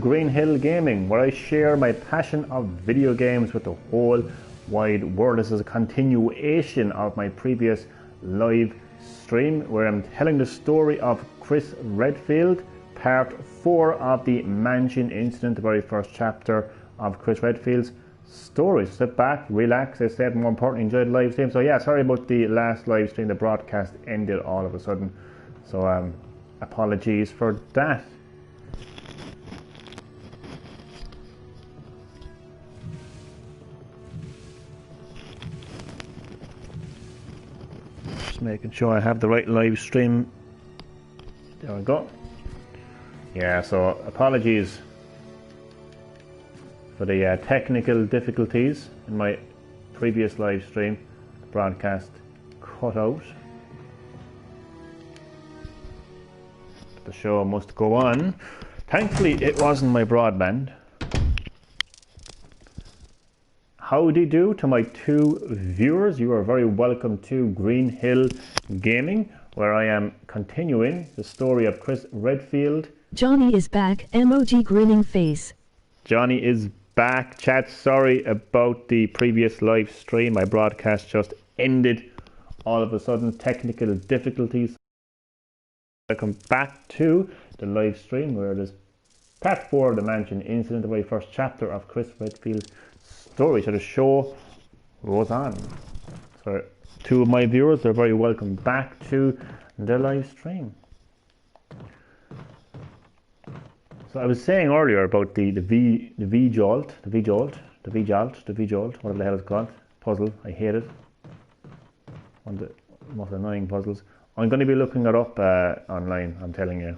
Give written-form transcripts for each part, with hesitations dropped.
Green-HillGaming, where I share my passion of video games with the whole wide world. This is a continuation of my previous live stream where I'm telling the story of Chris Redfield, part 4 of the mansion incident, the very first chapter of Chris Redfield's story. Sit back, relax, I said, more importantly, enjoy the live stream. So yeah, sorry about the last live stream, the broadcast ended all of a sudden. So apologies for that. Just making sure I have the right live stream. There we go. Yeah, so apologies for the technical difficulties in my previous live stream. The broadcast cut out. The show must go on. Thankfully, it wasn't my broadband. Howdy do to my 2 viewers. You are very welcome to Green-HillGaming, where I am continuing the story of Chris Redfield. Johnny is back, emoji grinning face. Johnny is back. Chat, sorry about the previous live stream. My broadcast just ended all of a sudden. Technical difficulties. Welcome back to the live stream where it is part 4 of the mansion incident, the very first chapter of Chris Redfield's story. So the show goes on. So 2 of my viewers are very welcome back to the live stream. So I was saying earlier about the V-jolt, whatever the hell it's called, puzzle. I hate it. One of the most annoying puzzles. I'm going to be looking it up online, I'm telling you.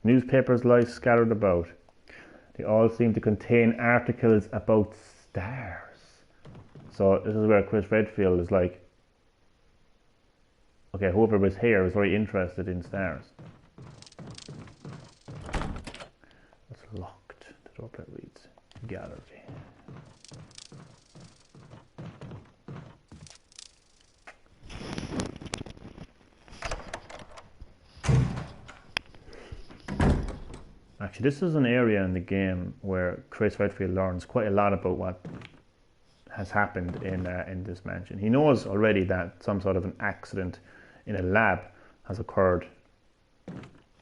Newspapers lie scattered about. They all seem to contain articles about stars. So this is where Chris Redfield is like, okay, whoever was here is very interested in stars. It's locked. The door plate reads gallery. Actually, this is an area in the game where Chris Redfield learns quite a lot about what has happened in this mansion. He knows already that some sort of an accident in a lab has occurred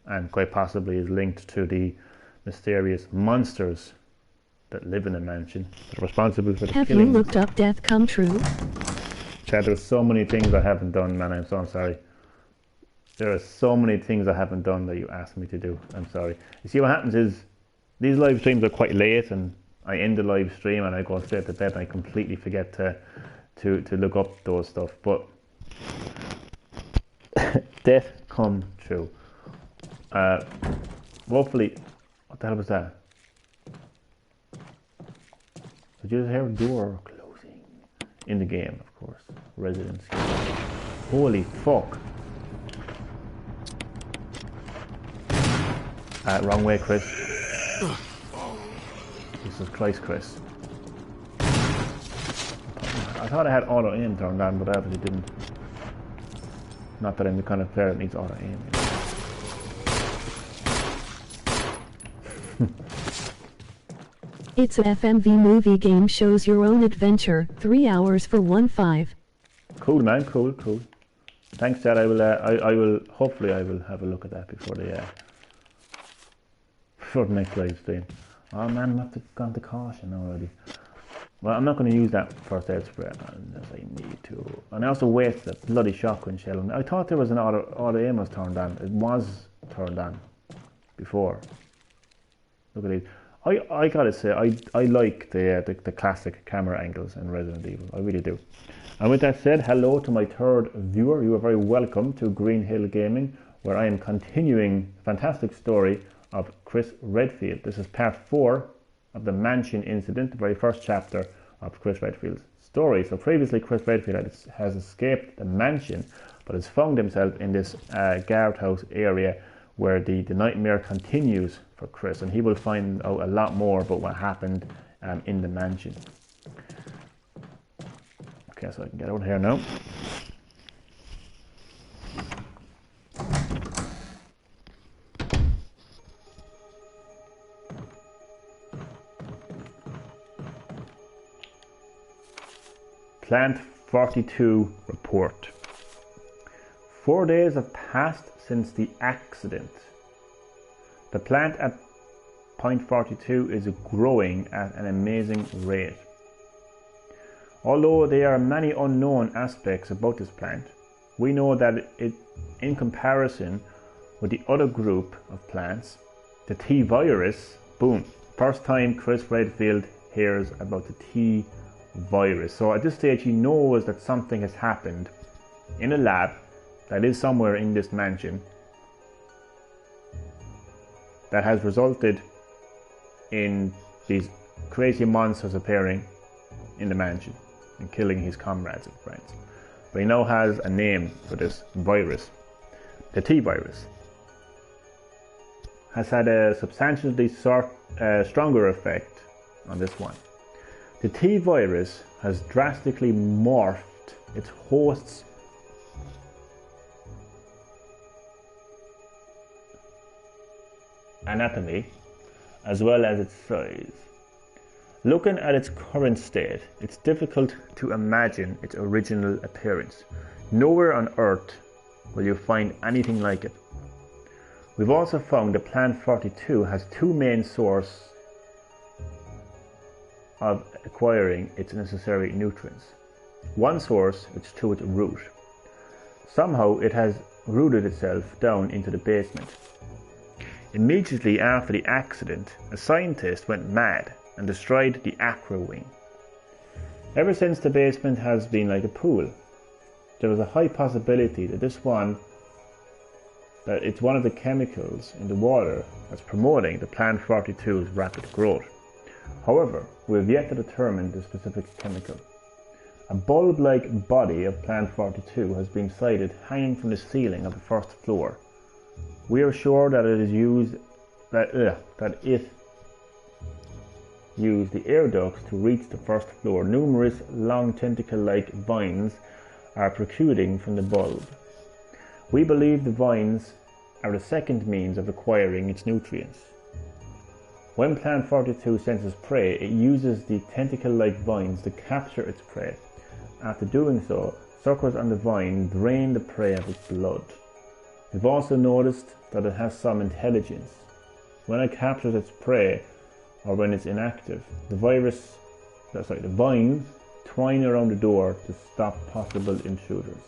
and quite possibly is linked to the mysterious monsters that live in the mansion that are responsible for the Have killing. you looked up Death Come True? Chad, there's so many things I haven't done, man. I'm so sorry. There are so many things I haven't done that you asked me to do. I'm sorry. You see, what happens is these live streams are quite late, and I end the live stream and I go straight to bed and I completely forget to look up those stuff. But Death Come True. Hopefully, what the hell was that? Did you just hear a door closing? In the game, of course. Residence. Holy fuck. Wrong way, Chris. Jesus Christ, Chris. I thought I had auto aim turned on, but I obviously didn't. Not that I'm the kind of player that needs auto aim. It's a FMV movie game, shows your own adventure. 3 hours for 1.5. Cool, man. Cool. Thanks, Dad. I will. Hopefully, I will have a look at that before the next live stream. Oh man, I have to gone to caution already. Well, I'm not going to use that first aid spray unless I need to. And I also wasted a bloody shotgun shell. I thought there was an auto aim was turned on. It was turned on before. Look at these. I gotta say, I like the classic camera angles in Resident Evil. I really do. And with that said, hello to my 3rd viewer. You are very welcome to Green-HillGaming, where I am continuing the fantastic story of Chris Redfield. This is part 4 of the mansion incident, the very first chapter of Chris Redfield's story. So previously, Chris Redfield has escaped the mansion, but has found himself in this guardhouse area where the nightmare continues for Chris, and he will find out a lot more about what happened in the mansion. Okay, so I can get out here now. Plant 42 report. 4 days have passed since the accident. The plant at point 42 is growing at an amazing rate. Although there are many unknown aspects about this plant, we know that it, in comparison with the other group of plants, the T virus, boom, first time Chris Redfield hears about the T virus. So at this stage he knows that something has happened in a lab that is somewhere in this mansion that has resulted in these crazy monsters appearing in the mansion and killing his comrades and friends. But he now has a name for this virus. The T virus has had a substantially stronger effect on this one. The T virus has drastically morphed its host's anatomy as well as its size. Looking at its current state, it's difficult to imagine its original appearance. Nowhere on Earth will you find anything like it. We've also found that Plant 42 has two main sources of acquiring its necessary nutrients. One source is through its root. Somehow it has rooted itself down into the basement. Immediately after the accident, a scientist went mad and destroyed the aqua wing. Ever since, the basement has been like a pool. There was a high possibility that it's one of the chemicals in the water that's promoting the Plant 42's rapid growth. However, we have yet to determine the specific chemical. A bulb-like body of Plant 42 has been sighted hanging from the ceiling of the first floor. We are sure that it used the air ducts to reach the first floor. Numerous long tentacle-like vines are protruding from the bulb. We believe the vines are the second means of acquiring its nutrients. When Plant 42 senses prey, it uses the tentacle-like vines to capture its prey. After doing so, suckers on the vine drain the prey of its blood. We've also noticed that it has some intelligence. When it captures its prey, or when it's inactive, the vines twine around the door to stop possible intruders.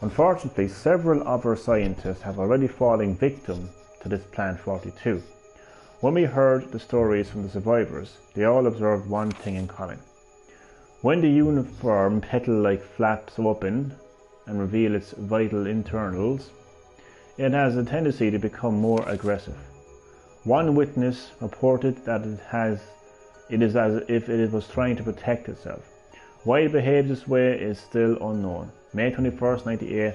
Unfortunately, several other scientists have already fallen victim to this Plant 42. When we heard the stories from the survivors, they all observed one thing in common. When the uniform petal-like flaps open and reveal its vital internals, it has a tendency to become more aggressive. One witness reported that it is as if it was trying to protect itself. Why it behaves this way is still unknown. May 21st, 98,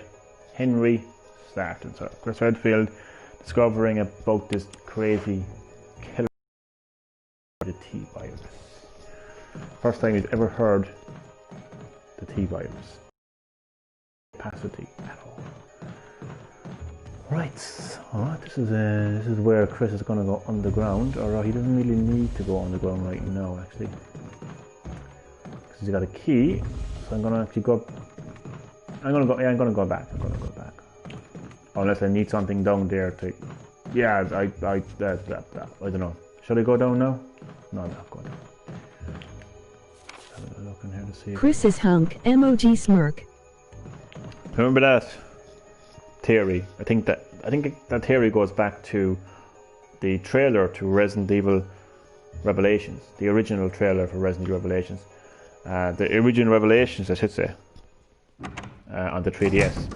Henry Starton, Chris Redfield, discovering about this crazy killer, the T virus. First time he's ever heard the T virus. Capacity at all. Right, so this is where Chris is going to go underground, or he doesn't really need to go underground right now, actually, because he's got a key. So I'm going to actually go. I'm going to go back. Unless I need something down there to. Yeah, I don't know. Should I go down now? No, I'm not going down. Have a look in here to see. Chris's hunk emoji smirk. Remember that theory? I think that theory goes back to the trailer to Resident Evil Revelations, the original trailer for Resident Evil Revelations, the original Revelations, I should say, on the 3DS,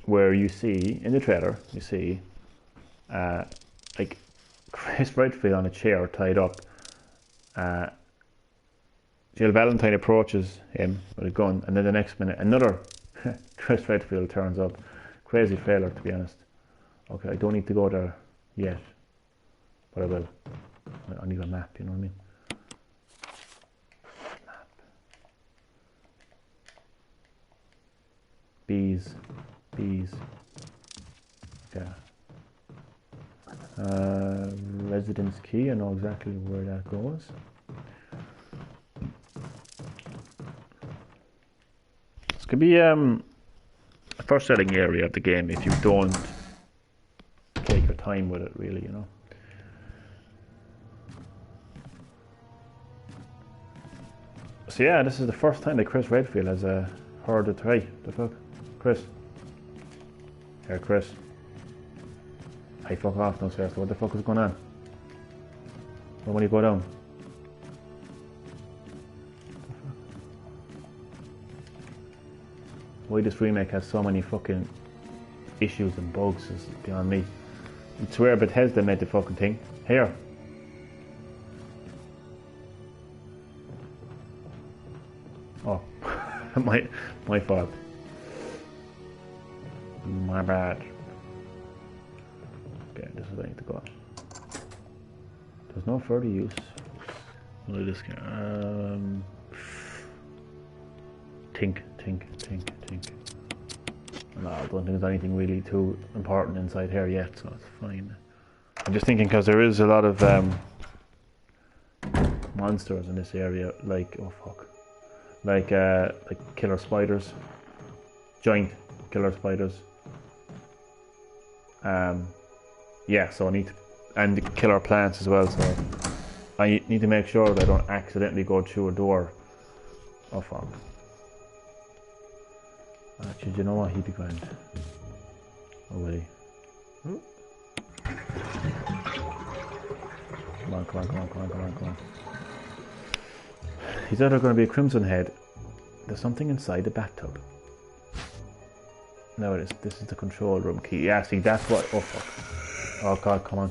where you see in the trailer, you see like Chris Redfield on a chair tied up. Jill Valentine approaches him with a gun, and then the next minute another Chris Redfield turns up. Crazy trailer, to be honest. Okay, I don't need to go there yet, but I will. I need a map, you know what I mean? Map. Bees. Yeah. Residence key, I know exactly where that goes. Could be a frustrating area of the game if you don't take your time with it, really, you know. So yeah, this is the first time that Chris Redfield has heard it. Hey, the fuck? Chris. Here, Chris. Hey, fuck off downstairs. What the fuck is going on? When will you go down? Why this remake has so many fucking issues and bugs is beyond me. I swear Bethesda made the fucking thing. Here. Oh, my fault. My bad. Okay, this is where I need to go. There's no further use. Look at this guy. Think. No, I don't think there's anything really too important inside here yet, so it's fine. I'm just thinking because there is a lot of monsters in this area, like like killer spiders, giant killer spiders. Yeah, so I need to, and the killer plants as well. So I need to make sure that I don't accidentally go through a door. Oh fuck. Actually, do you know what? He'd be grand. Oh, really? Come on. He's either going to be a Crimson Head. There's something inside the bathtub. No, it is. This is the control room key. Yeah, see, that's what. Oh, fuck. Oh, God, come on.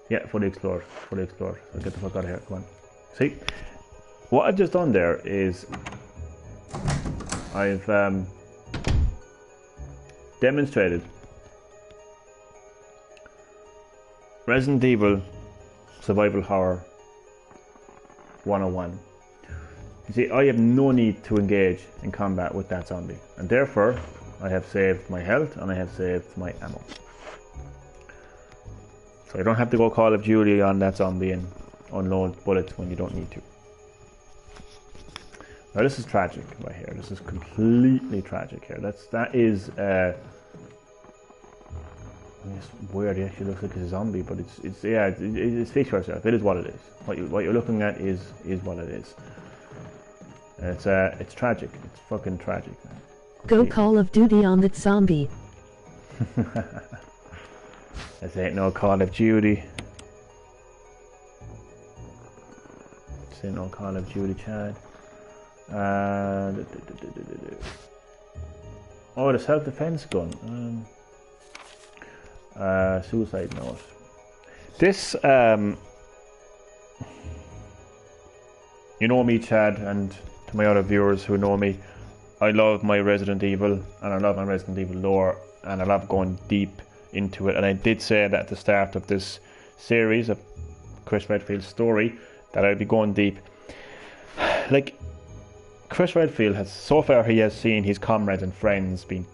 Yeah, fully explored. So get the fuck out of here. Come on. See? What I've just done there is I've demonstrated Resident Evil Survival Horror 101. You see, I have no need to engage in combat with that zombie, and therefore I have saved my health and I have saved my ammo. So I don't have to go Call of Duty on that zombie and unload bullets when you don't need to. Now this is tragic right here. This is completely tragic here. That is it's weird. It actually looks like a zombie, but it's yeah. It's speaks for itself. It is what it is. What you're looking at is what it is. And it's tragic. It's fucking tragic. Go Call of Duty on that zombie. This ain't no Call of Duty. This ain't no Call of Duty, Chad. Oh, the self-defense gun. Suicide note. This, you know me, Chad, and to my other viewers who know me, I love my Resident Evil, and I love my Resident Evil lore, and I love going deep into it. And I did say that at the start of this series of Chris Redfield's story that I'd be going deep. Like, Chris Redfield has, so far he has seen his comrades and friends being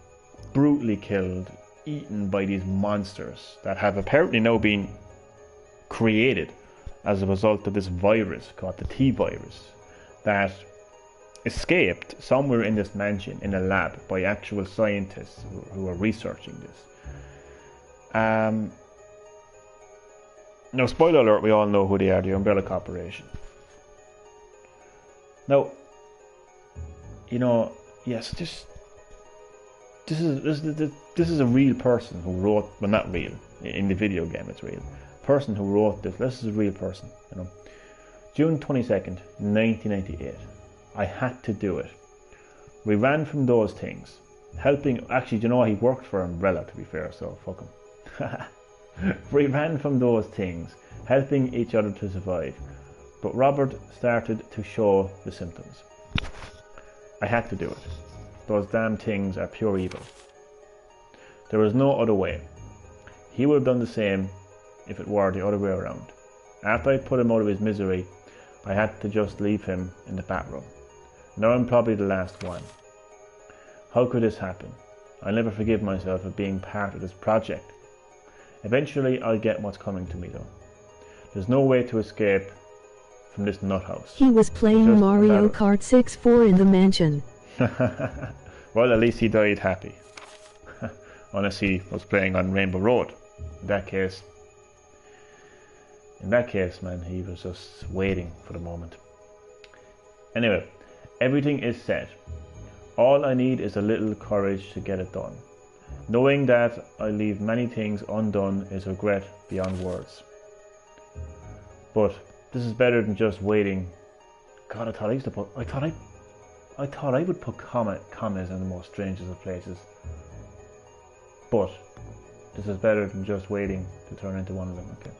brutally killed, eaten by these monsters that have apparently now been created as a result of this virus called the T-virus that escaped somewhere in this mansion in a lab by actual scientists who are researching this. Now, spoiler alert, we all know who they are, the Umbrella Corporation. Now, you know, yes, this is a real person who wrote, well, not real, in the video game it's real. Person who wrote this is a real person, you know. June 22nd, 1998. I had to do it. We ran from those things. Helping, actually, you know, he worked for Umbrella, to be fair, so fuck him. We ran from those things, helping each other to survive. But Robert started to show the symptoms. I had to do it. Those damn things are pure evil. There was no other way. He would have done the same if it were the other way around. After I put him out of his misery, I had to just leave him in the bathroom. Now I'm probably the last one. How could this happen? I'll never forgive myself for being part of this project. Eventually I'll get what's coming to me though. There's no way to escape from this nut house. He was playing Mario Kart 64 in the mansion. Well, at least he died happy. Unless he was playing on Rainbow Road. In that case, man, he was just waiting for the moment. Anyway, everything is set. All I need is a little courage to get it done. Knowing that I leave many things undone is regret beyond words. But this is better than just waiting. God, I thought I would put commas in the most strangest of places. But this is better than just waiting to turn into one of them. Okay.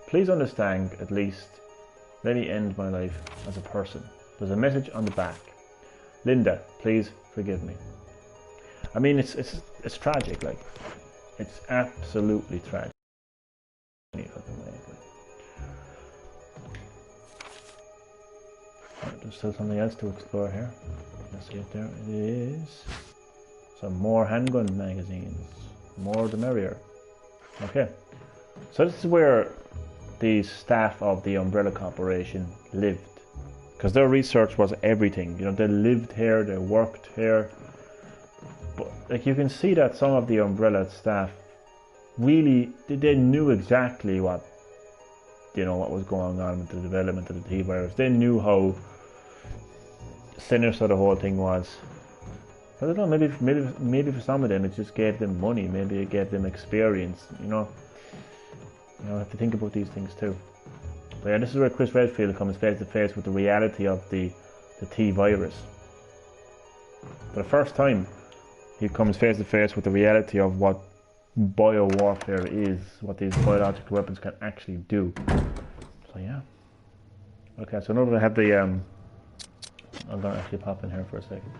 Please understand, at least, let me end my life as a person. There's a message on the back. Linda, please forgive me. I mean, it's tragic. Like, it's absolutely tragic. There's still something else to explore here. Let's see if there it is. Some more handgun magazines. More the merrier. Okay. So this is where the staff of the Umbrella Corporation lived. Because their research was everything. You know, they lived here, they worked here. But like, you can see that some of the Umbrella staff really, they knew exactly what, you know, what was going on with the development of the T-virus. They knew how sinister the whole thing was. I don't know, maybe for some of them it just gave them money, maybe it gave them experience, you know. I have to think about these things too. But yeah, this is where Chris Redfield comes face to face with the reality of the T-virus. For the first time, he comes face to face with the reality of what bio-warfare is, what these biological weapons can actually do. So yeah. Okay, so now that I have the I'm gonna actually pop in here for a second.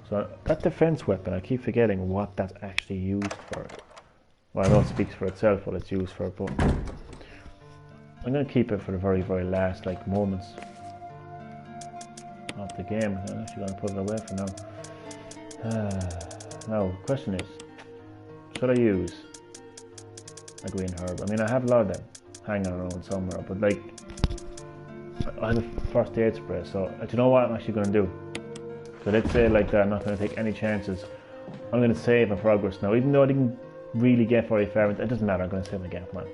So that defense weapon, I keep forgetting what that's actually used for. Well, I know it speaks for itself what it's used for, but I'm gonna keep it for the very, very last moments of the game. I'm actually gonna put it away for now. Now, the question is, should I use a green herb? I mean, I have a lot of them hanging around somewhere, but like, I have a first aid spray, so do you know what I'm actually gonna do? So let's say like that, I'm not gonna take any chances. I'm gonna save my progress now, even though I didn't really get very far. It doesn't matter, I'm gonna save again, come on.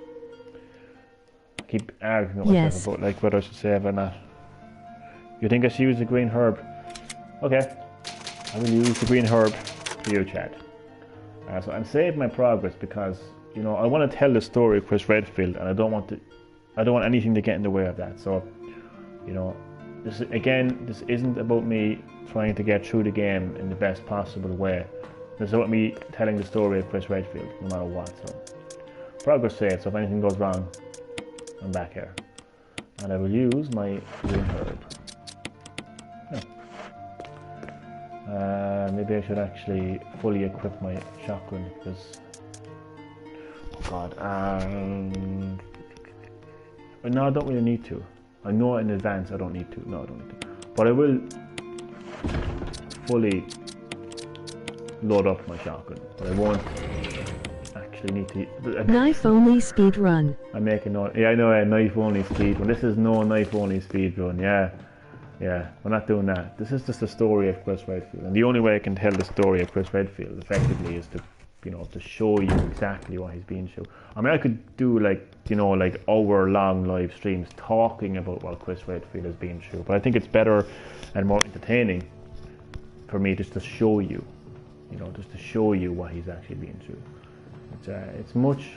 I keep arguing with myself about like whether I should save or not. You think I should use the green herb? Okay, I will use the green herb for you, Chad. So I'm saving my progress because, you know, I want to tell the story of Chris Redfield, and I don't want anything to get in the way of that. So, you know, this isn't about me trying to get through the game in the best possible way. This is about me telling the story of Chris Redfield, no matter what. So, progress saved. So if anything goes wrong, I'm back here, and I will use my green herb. Maybe I should actually fully equip my shotgun because, oh god, no, I don't really need to. I know in advance I don't need to. No, I don't need to. But I will fully load up my shotgun. But I won't actually need to. Knife only speed run. I'm making no. Yeah, I know a knife only speed run. This is no knife only speed run. Yeah, we're not doing that. This is just the story of Chris Redfield, and the only way I can tell the story of Chris Redfield effectively is to, you know, to show you exactly what he's being shown. I mean, I could do like hour-long live streams talking about what Chris Redfield is being shown, but I think it's better and more entertaining for me just to show you, you know, just to show you what he's actually being shown. It's much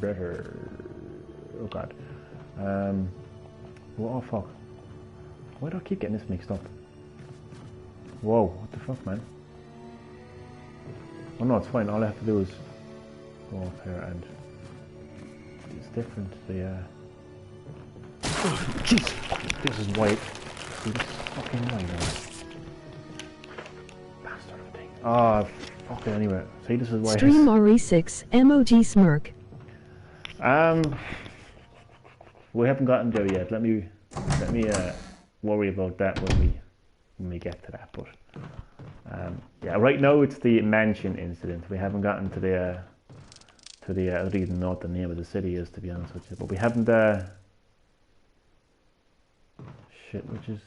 better. Oh god. Oh fuck. Why do I keep getting this mixed up? Whoa, what the fuck, man? Oh no, it's fine. All I have to do is go up here and it's different. Jeez, this is white. See, this is fucking white now. Bastard of a thing. Ah, fuck it anyway. See, this is white. Stream RE6 emoji smirk. We haven't gotten there yet. Let me worry about that when we get to that. But yeah, right now it's the mansion incident. We haven't gotten to the I don't even know what the name of the city is, to be honest with you. But we haven't shit, which is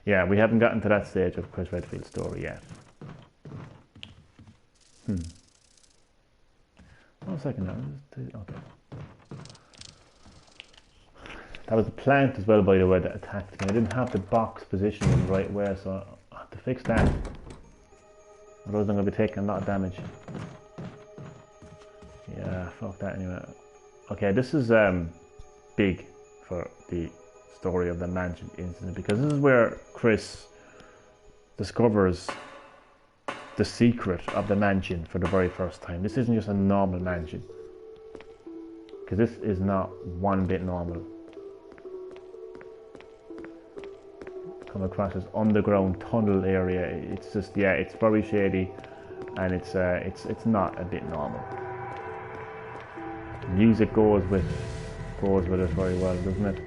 Yeah, we haven't gotten to that stage of Chris Redfield's story yet. 1 second now. Okay. That was the plant as well, by the way, that attacked me. I didn't have the box positioned in the right way, so I have to fix that. Otherwise I'm going to be taking a lot of damage. Yeah, fuck that anyway. Okay, this is big for the story of the mansion incident, because this is where Chris discovers the secret of the mansion for the very first time. This isn't just a normal mansion, because this is not one bit normal. Come across this underground tunnel area. It's just, yeah, it's very shady, and it's not a bit normal. Music goes with it very well, doesn't it?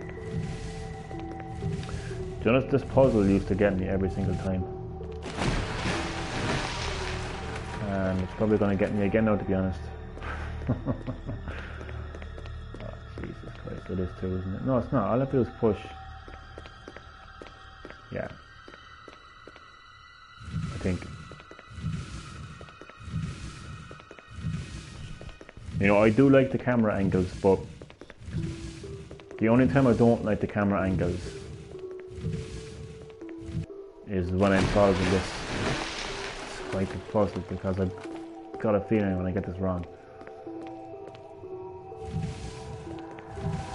Do you know, this puzzle used to get me every single time, and it's probably going to get me again now, to be honest. Oh, Jesus Christ, it is too, isn't it? No, it's not. All I have to do is push. Yeah, I think. You know, I do like the camera angles, but the only time I don't like the camera angles is when I'm solving this type of puzzle, because I've got a feeling when I get this wrong.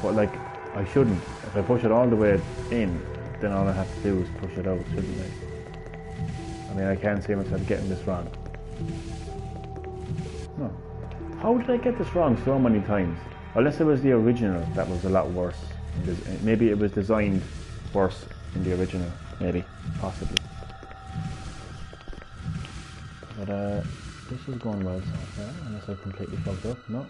But like, I shouldn't. If I push it all the way in, then all I have to do is push it out, shouldn't I? I mean, I can't see myself getting this wrong. No. How did I get this wrong so many times? Unless it was the original that was a lot worse. Maybe it was designed worse in the original. Maybe. Possibly. But this is going well so far, unless I've completely fucked up. No.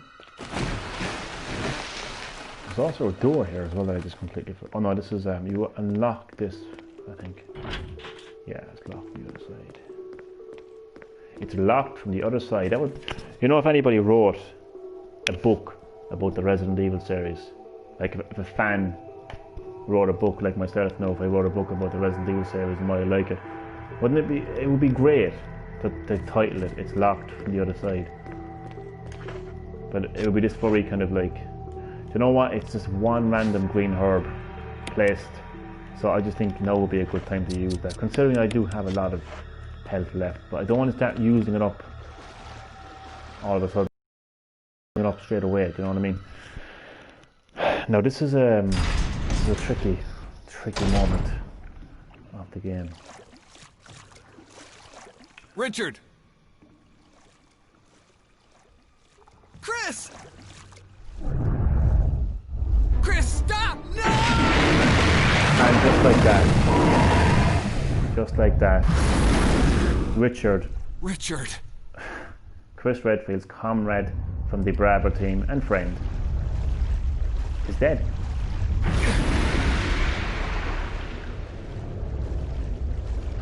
There's also a door here as well that I just completely... Oh no, this is... you unlock this, I think. Yeah, it's locked from the other side. It's locked from the other side. That would... You know, if anybody wrote a book about the Resident Evil series, like if a fan wrote a book like myself now, if I wrote a book about the Resident Evil series and why I like it, wouldn't it be... It would be great to title it, It's Locked from the Other Side. But it would be this very kind of like... Do you know what? It's just one random green herb placed. So I just think now would be a good time to use that, considering I do have a lot of health left. But I don't want to start using it up all of a sudden. It up straight away. Do you know what I mean? Now this is a tricky moment of the game. Richard. Chris. Chris, stop! No! And just like that, Richard, Chris Redfield's comrade from the Bravo team and friend, is dead.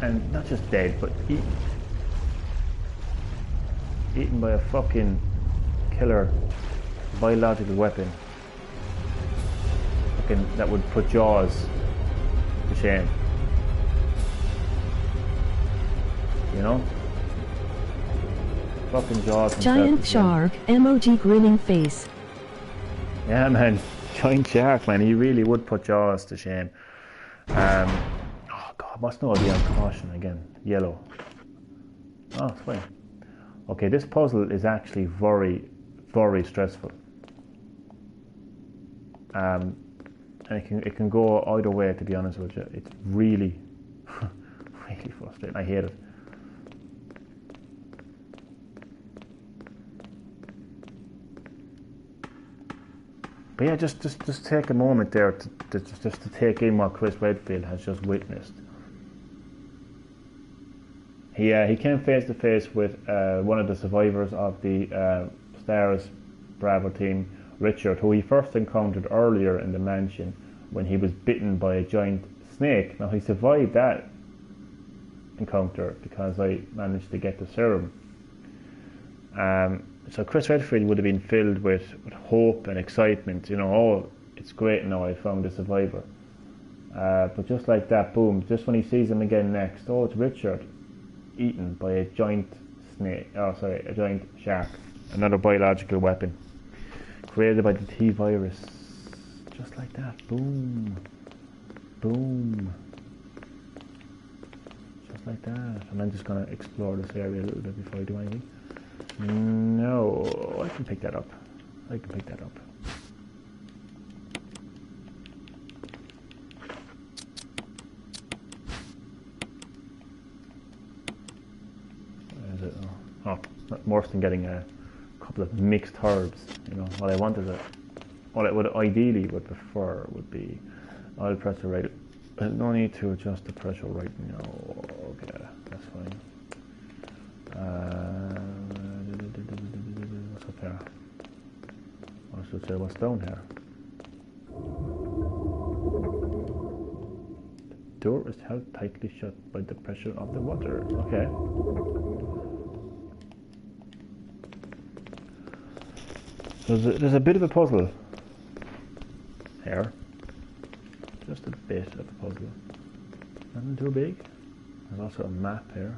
And not just dead, but eaten by a fucking killer biological weapon. That would put Jaws to shame. You know? Fucking Jaws. Giant shark, emoji grinning face. Yeah, man. Giant shark, man. He really would put Jaws to shame. Oh, God. What's no idea on caution again? Yellow. Oh, it's fine. Okay, this puzzle is actually very, very stressful. And it can go either way, to be honest with you. It's really, really frustrating. I hate it. But yeah, just take a moment there to take in what Chris Redfield has just witnessed. He came face to face with one of the survivors of the Stars Bravo team, Richard, who he first encountered earlier in the mansion when he was bitten by a giant snake. Now he survived that encounter because I managed to get the serum. So Chris Redfield would have been filled with hope and excitement. You know, oh, it's great now, I found a survivor. But just like that, boom, just when he sees him again next, oh, it's Richard, eaten by a giant snake, oh sorry, a giant shark, another biological weapon, created by the T virus. Just like that, boom, boom. Just like that. And I'm just going to explore this area a little bit before I do anything. No, I can pick that up. I can pick that up. Oh, not worse than getting a couple of mixed herbs. You know, what I want is what I would ideally would prefer would be oil pressure rate. No need to adjust the pressure right now. Okay, that's fine. What's up here? I should say what's down here. The door is held tightly shut by the pressure of the water. Okay. There's a bit of a puzzle here. Just a bit of a puzzle. Nothing too big. There's also a map here.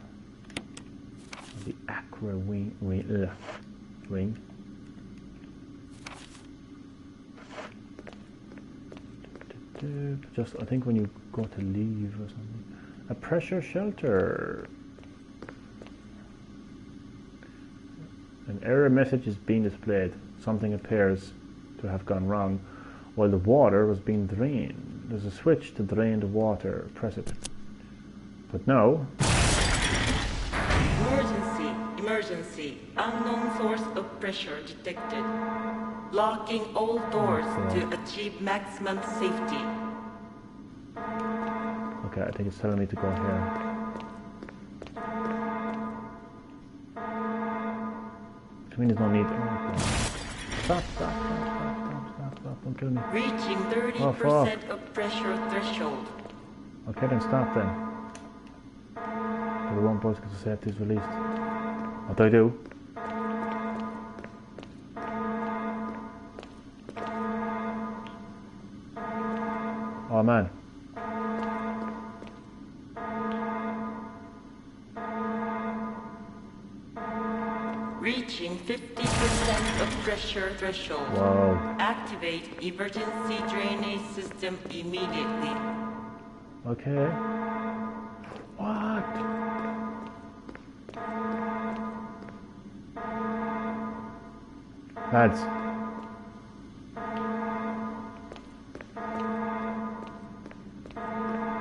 Of the Aqua ring. Just, I think when you go to leave or something. A pressure shelter. An error message is being displayed. Something appears to have gone wrong while the water was being drained. There's a switch to drain the water. Press it. But no. Emergency. Unknown source of pressure detected. Locking all doors to achieve maximum safety. Okay, I think it's telling me to go here. I mean, there's no need. Stop, don't kill me. Reaching 30% of pressure threshold. Okay, then stop then. The one voice because the safety is released. What do I do? Oh man. Reaching 50% of pressure threshold. Wow. Activate emergency drainage system immediately. Okay. What? Lads.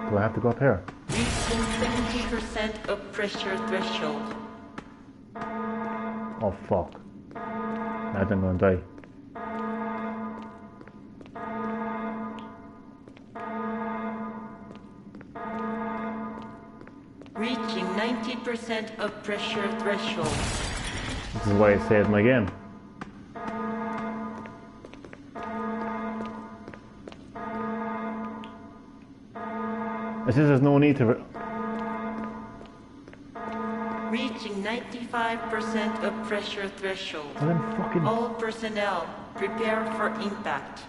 Do I have to go up here? Reaching 70% of pressure threshold. Oh fuck. Lads, I'm gonna die. Reaching 90% of pressure threshold. This is why I saved my game. It says there's no need to... Reaching 95% of pressure threshold. Well, then fucking... All personnel, prepare for impact.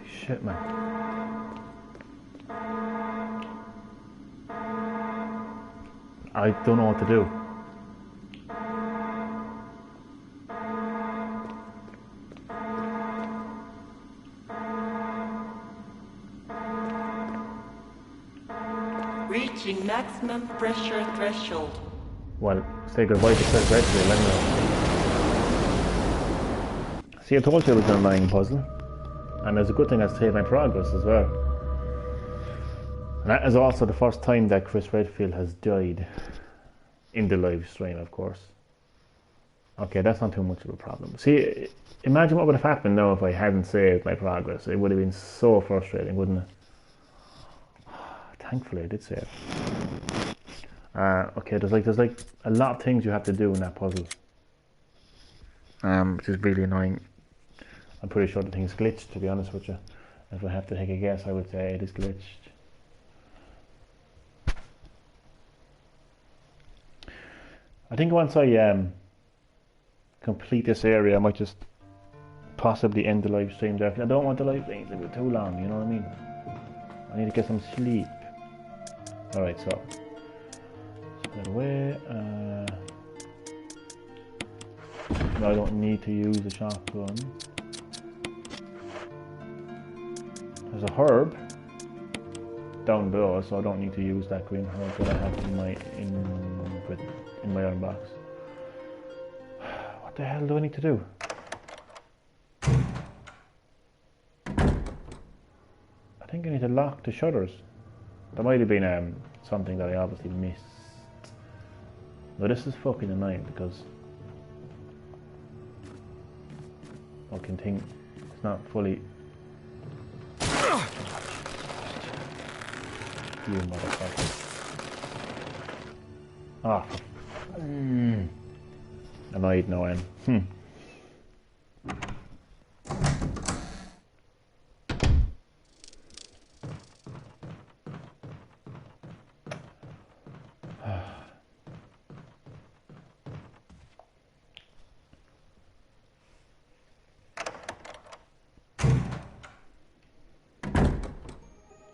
Shit, man. I don't know what to do. Reaching maximum pressure threshold. Well, say goodbye to Chris Redfield anyway. See, I told you it was an annoying puzzle. And it's a good thing I saved my progress as well. And that is also the first time that Chris Redfield has died in the live stream, of course. Okay, that's not too much of a problem. See, imagine what would have happened now if I hadn't saved my progress. It would have been so frustrating, wouldn't it? Thankfully I did save. Okay, there's like a lot of things you have to do in that puzzle. Which is really annoying. I'm pretty sure the thing's glitched, to be honest with you. If I have to take a guess, I would say it is glitched. I think once I complete this area, I might just possibly end the live stream there. I don't want the live stream to be too long, you know what I mean? I need to get some sleep. Alright, so that away. No, I don't need to use the shotgun. There's a herb down below, so I don't need to use that green herb that I have in my iron box. What the hell do I need to do? I think I need to lock the shutters. That might have been something that I obviously missed. But this is fucking annoying because fucking thing it's not fully. You motherfucker. Ah. Annoyed no end.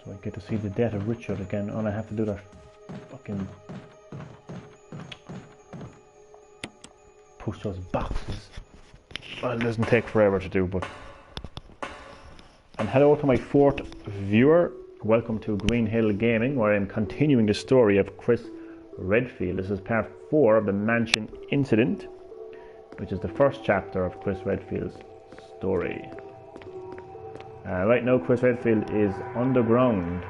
So I get to see the death of Richard again, and I have to do that fucking push those boxes. Well, it doesn't take forever to do, but. And hello to my fourth viewer. Welcome to Green-HillGaming, where I'm continuing the story of Chris Redfield. This is part 4 of the mansion incident, which is the first chapter of Chris Redfield's story. Right now, Chris Redfield is underground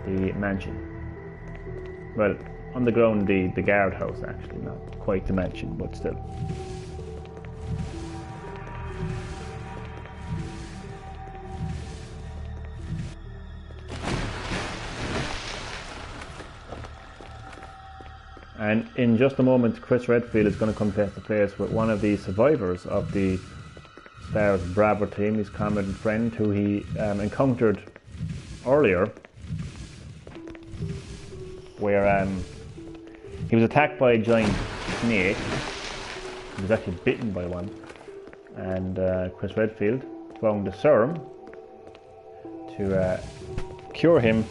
the mansion. Well, underground the guardhouse, actually, not quite the mansion, but still. And in just a moment, Chris Redfield is going to come face to face with one of the survivors of the Stars Bravo team, his comrade and friend, who he encountered earlier, where he was attacked by a giant snake. He was actually bitten by one, and Chris Redfield found the serum to cure him.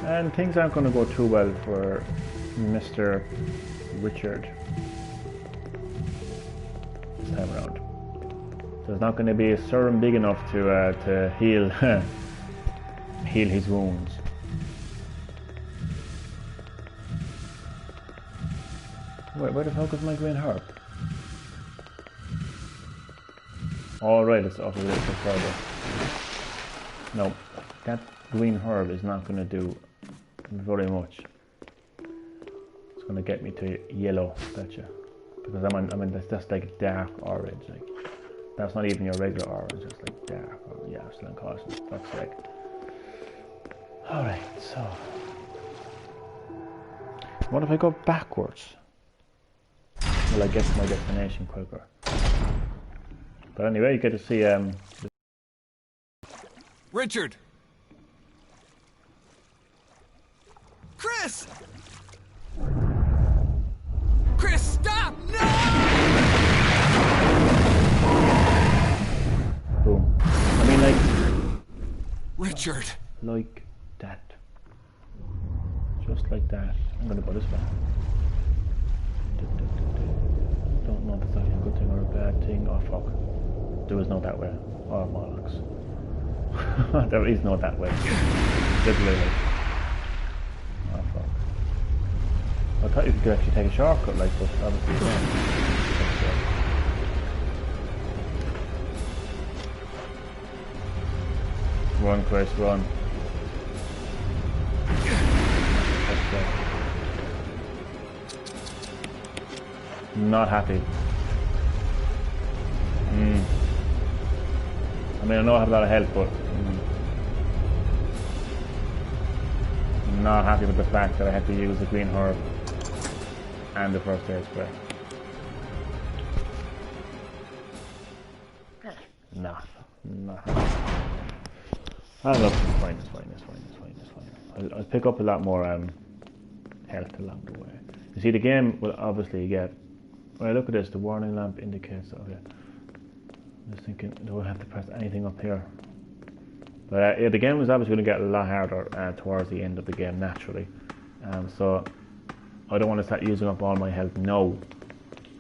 And things aren't going to go too well for Mr. Richard this time around. There's not going to be a serum big enough to heal heal his wounds. Wait, where the fuck is my green herb? Alright, it's off a little bit further. No, that green herb is not going to do very much. It's going to get me to yellow, betcha. Because that's like dark orange. Like, that's not even your regular orange, it's like dark orange. Yeah, I'm still in caution. Fuck's sake. Alright, so. What if I go backwards? Will I get to my destination quicker? But anyway, you get to see Richard! Chris! Chris, stop! No! boom. I mean, like Richard! like that. Just like that. I'm gonna go this way. Don't know if it's actually a good thing or a bad thing. Oh fuck. There is no that way. Oh bollocks. There is no that way. Literally. Oh fuck. I thought you could actually take a shortcut like this, obviously you can't. Run, Chris, run. Not happy. I mean, I know I have a lot of help, but not happy with the fact that I had to use the green herb and the first aid spray. Nah. I don't know, it's fine. I'll pick up a lot more health along the way. You see, the game will obviously get Right, look at this. The warning lamp indicates. Okay. I'm just thinking, do I have to press anything up here? But yeah, the game was obviously going to get a lot harder towards the end of the game, naturally. So I don't want to start using up all my health now. Do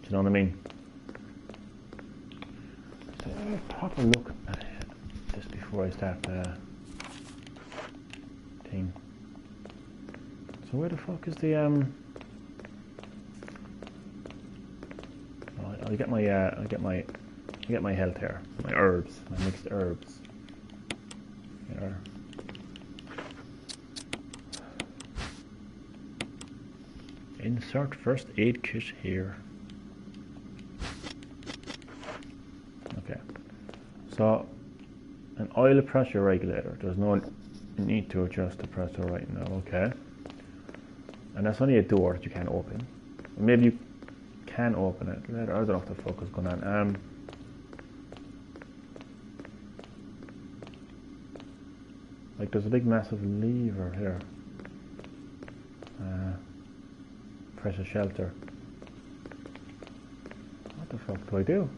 you know what I mean? So let me proper look at this before I start the thing. So where the fuck is the I'll get my health here. My herbs, my mixed herbs. Here. Insert first aid kit here. Okay. So an oil pressure regulator. There's no need to adjust the pressure right now. Okay. And that's only a door that you can't open. Maybe you can open it. I don't know what the fuck is going on. Like there's a big massive lever here. Press a shelter. What the fuck do I do?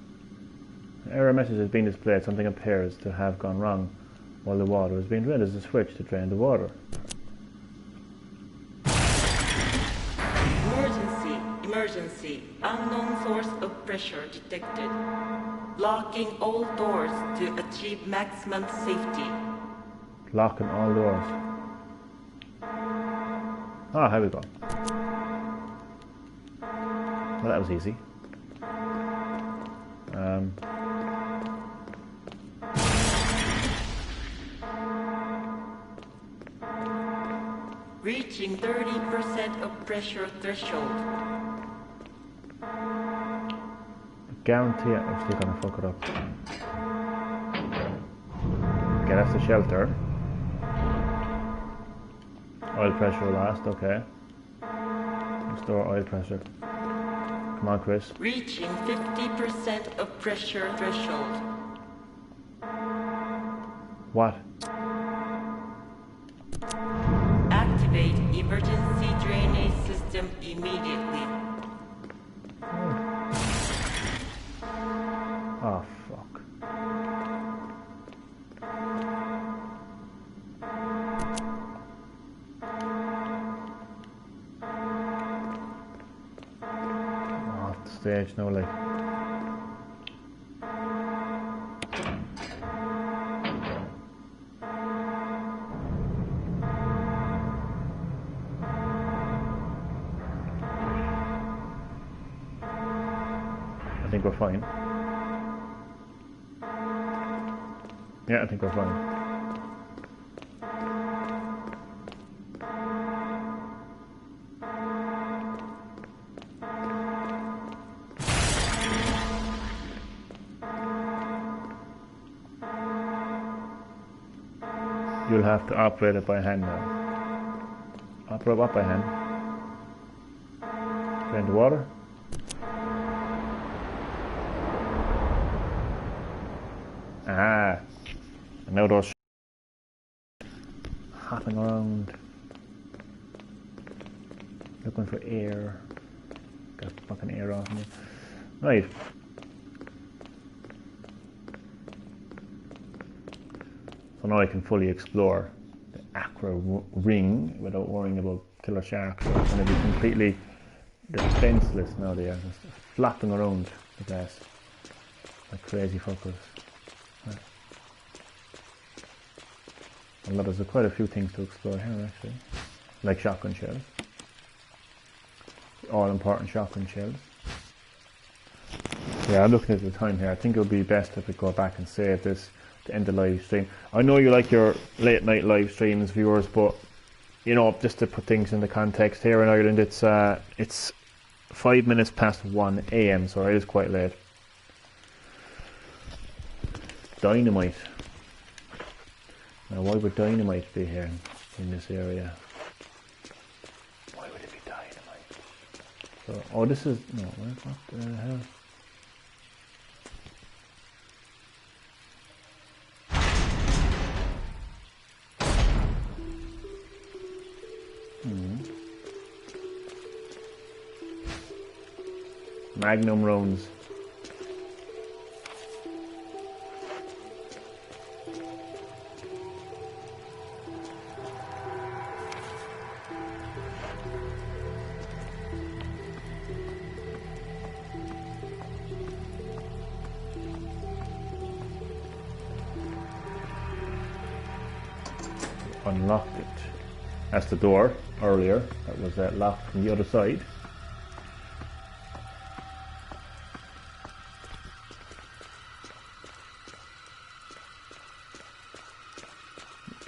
An error message has been displayed. Something appears to have gone wrong while the water is being drained. There's a switch to drain the water. Emergency. Unknown source of pressure detected. Locking all doors to achieve maximum safety. Locking all doors. Ah, here we go. Well, that was easy. Reaching 30% of pressure threshold. Guarantee I'm still gonna fuck it up. Okay, that's the shelter. Oil pressure last, okay. Restore oil pressure. Come on, Chris. Reaching 50% of pressure threshold. What? Activate emergency drainage system immediately. Oh, fuck. Off the stage, no, like. I think we're fine. Yeah, I think we're fine. You'll have to operate it by hand now. Operate what by hand? Drain the water? Ah. And now those hopping around, looking for air. Got fucking air off me. Right. So now I can fully explore the aqua ring without worrying about killer sharks. So it's going to be completely defenseless now. They are just flopping around the place like crazy fuckers. Well, there's quite a few things to explore here actually, like shotgun shells, all important shotgun shells. Yeah, I'm looking at the time here. I think it would be best if we go back and save this to end the live stream. I know you like your late night live streams, viewers, but you know, just to put things into context, here in Ireland it's 5 minutes past 1 AM, so it is quite late. Dynamite. Now, why would dynamite be here in this area? Why would it be dynamite? So, oh, this is no. What the hell? Magnum rounds. Unlocked it. That's the door earlier that was locked from the other side.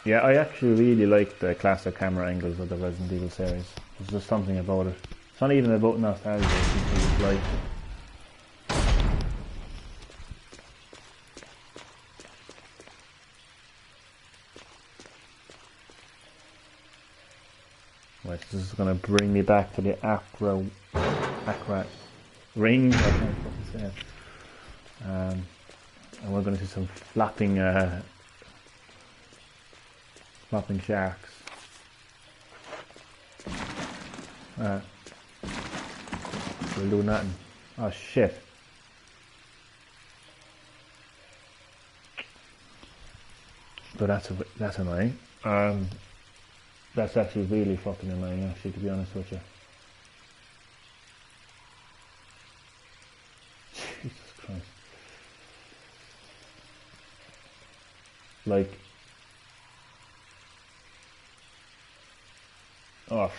Yeah, I actually really like the classic camera angles of the Resident Evil series. There's just something about it. It's not even about nostalgia, it's just like right, this is going to bring me back to the Aqua ring, I can't fucking say it. And we're going to see some flopping sharks. We'll do nothing. Oh shit. So that's annoying. That's actually really fucking annoying, actually, to be honest with you. Jesus Christ. Like, oh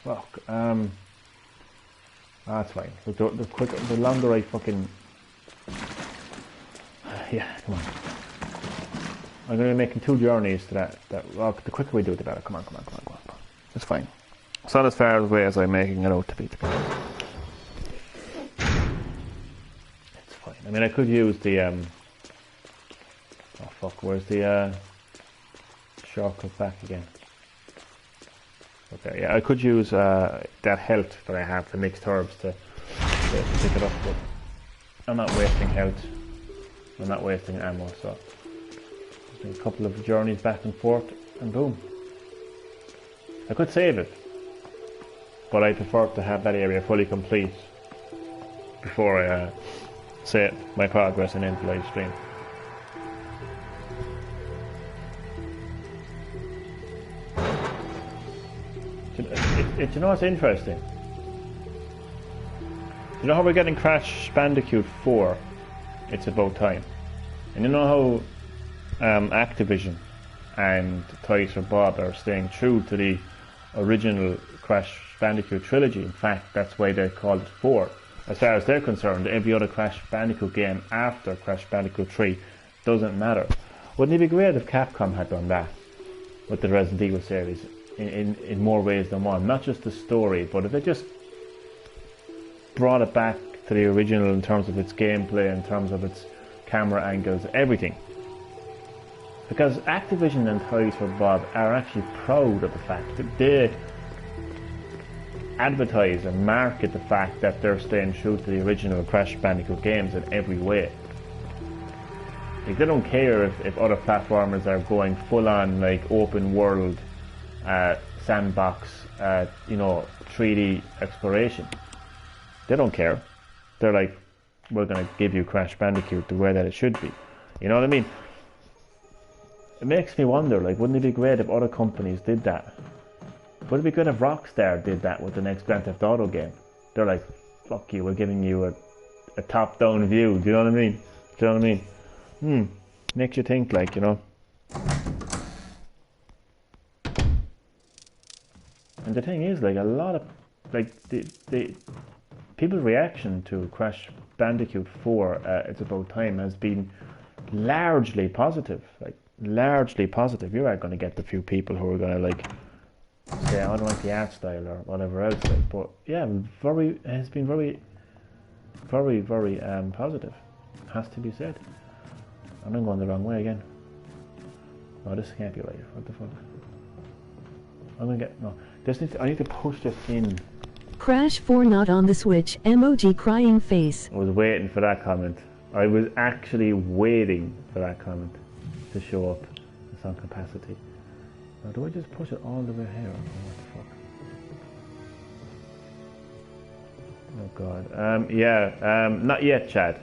fuck. That's fine. The longer I fucking, yeah, come on. I'm going to be making 2 journeys to that. Well, the quicker we do it, the better. Come on. It's fine. It's not as far away as I'm making it out to be honest. It's fine. I mean, I could use the oh fuck, where's the shortcut back again? Okay, yeah, I could use that health that I have, the mixed herbs, to pick it up, but I'm not wasting health. I'm not wasting ammo, so a couple of journeys back and forth, and boom. I could save it, but I prefer to have that area fully complete before I save my progress and end the live stream. You know what's interesting? You know how we're getting Crash Bandicoot 4? It's about time. And you know how Activision and Toys for Bob are staying true to the original Crash Bandicoot trilogy. In fact, that's why they called it 4. As far as they're concerned, every other Crash Bandicoot game after Crash Bandicoot 3 doesn't matter. Wouldn't it be great if Capcom had done that with the Resident Evil series in more ways than one? Not just the story, but if they just brought it back to the original in terms of its gameplay, in terms of its camera angles, everything. Because Activision and Toys for Bob are actually proud of the fact that they advertise and market the fact that they're staying true to the original Crash Bandicoot games in every way. Like, they don't care if other platformers are going full on like open world sandbox 3D exploration. They don't care. They're like, we're going to give you Crash Bandicoot the way that it should be. You know what I mean? It makes me wonder, like, wouldn't it be great if other companies did that? Would it be good if Rockstar did that with the next Grand Theft Auto game? They're like, fuck you, we're giving you a top-down view. Do you know what I mean? Do you know what I mean? Makes you think, like, you know. And the thing is, like, a lot of, like, the people's reaction to Crash Bandicoot 4, It's About Time, has been largely positive. Like, largely positive. You are going to get the few people who are going to, like, say, I don't like the art style or whatever else. Like, but yeah, has been very positive. Has to be said. I'm going the wrong way again. No, this can't be right. What the fuck? I'm gonna get no. I need to push this in. Crash 4 not on the Switch. Emoji crying face. I was waiting for that comment. I was actually waiting for that comment to show up. It's on capacity. Now, do I just push it all the way here? Or what the fuck? God. Not yet, Chad,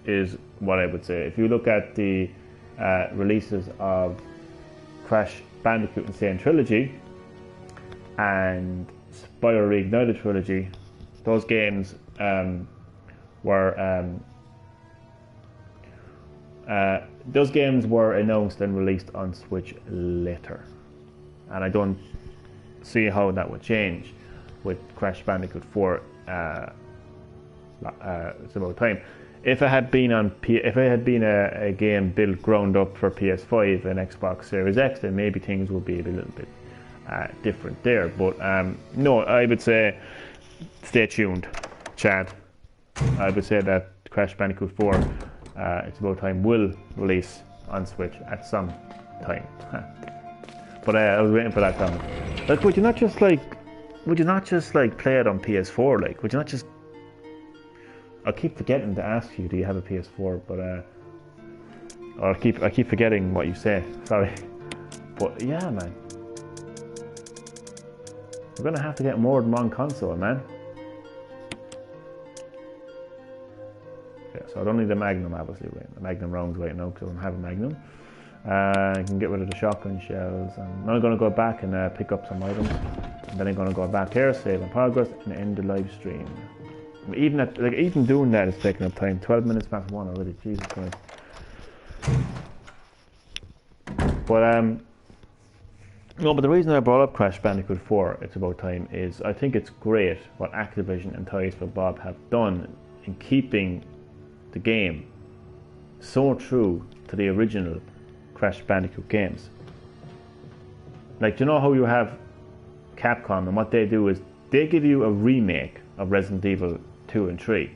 is what I would say. If you look at the releases of Crash Bandicoot Insane Trilogy and Spyro Reignited Trilogy, those games were announced and released on Switch later, and I don't see how that would change with Crash Bandicoot 4. It's about time. If it had been a game built ground up for PS5 and Xbox Series X, then maybe things would be a little bit different there. But no, I would say stay tuned, Chad. I would say that Crash Bandicoot 4, it's about time, will release on Switch at some time. But I was waiting for that comment. Like, would you not just play it on PS4? Like, would you not just? I keep forgetting to ask you, do you have a PS4? But or I keep forgetting what you say. Sorry. But yeah, man, we're gonna have to get more than one console, man. Yeah, so I don't need the Magnum, obviously. Right? The Magnum rounds right now because I don't have a Magnum. I can get rid of the shotgun shells. And I'm gonna go back and pick up some items. And then I'm gonna go back here, save in progress, and end the live stream. Even doing that is taking up time. 12 minutes past 1 already. Jesus Christ. But but the reason I brought up Crash Bandicoot 4, it's about time, is I think it's great what Activision and Toys for Bob have done in keeping the game so true to the original Crash Bandicoot games. Like, do you know how you have Capcom, and what they do is they give you a remake of Resident Evil 2 and 3,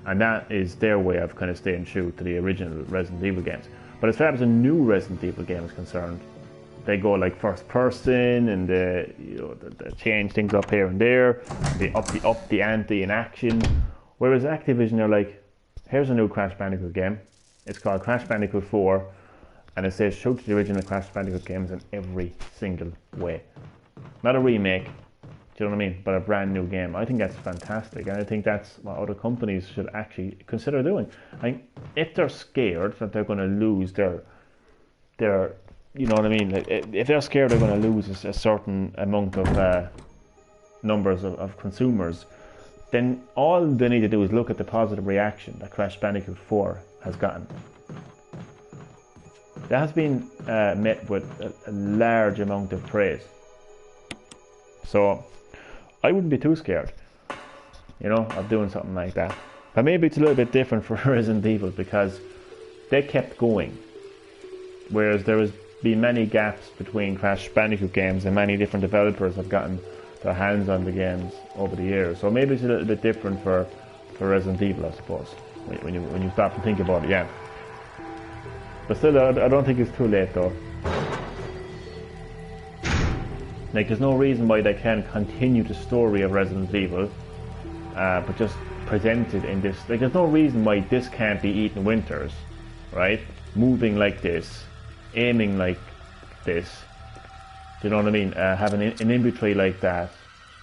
and that is their way of kind of staying true to the original Resident Evil games. But as far as a new Resident Evil game is concerned, they go like first person, and they change things up here and there. They up the ante in action. Whereas Activision are like, here's a new Crash Bandicoot game. It's called Crash Bandicoot 4, and it says true to the original Crash Bandicoot games in every single way. Not a remake. Do you know what I mean? But a brand new game. I think that's fantastic, and I think that's what other companies should actually consider doing. I mean, if they're scared that they're going to lose their, you know what I mean? Like, if they're scared they're going to lose a certain amount of numbers of consumers, then all they need to do is look at the positive reaction that Crash Bandicoot 4 has gotten. That has been met with a large amount of praise. So I wouldn't be too scared, of doing something like that. But maybe it's a little bit different for Resident Evil because they kept going, whereas there has been many gaps between Crash Bandicoot games, and many different developers have gotten their hands on the games over the years. So maybe it's a little bit different for Resident Evil, I suppose, when you start to think about it. Yeah. But still, I don't think it's too late though. Like, there's no reason why they can't continue the story of Resident Evil, but just present it in this. Like, there's no reason why this can't be Ethan Winters, right? Moving like this, aiming like this. Do you know what I mean? Having an inventory like that.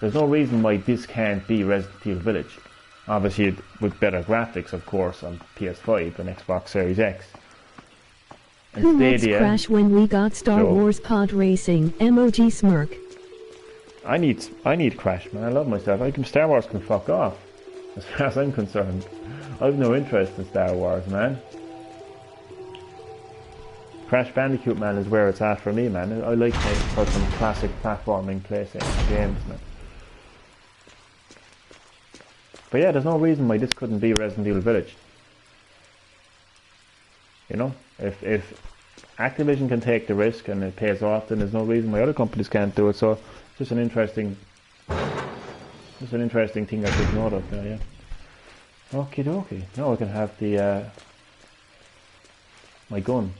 There's no reason why this can't be Resident Evil Village. Obviously, with better graphics, of course, on PS5 and Xbox Series X. And Who lets Crash when we got Star Wars Pod Racing? Emoji smirk. I need Crash, man. I love myself. Star Wars can fuck off, as far as I'm concerned. I have no interest in Star Wars, man. Crash Bandicoot, man, is where it's at for me, man. I like for some classic platforming PlayStation games, man. But yeah, there's no reason why this couldn't be Resident Evil Village. If Activision can take the risk and it pays off, then there's no reason why other companies can't do it. So it's just an interesting thing I took note of there, yeah. Okie dokie. Now I can have the my gun.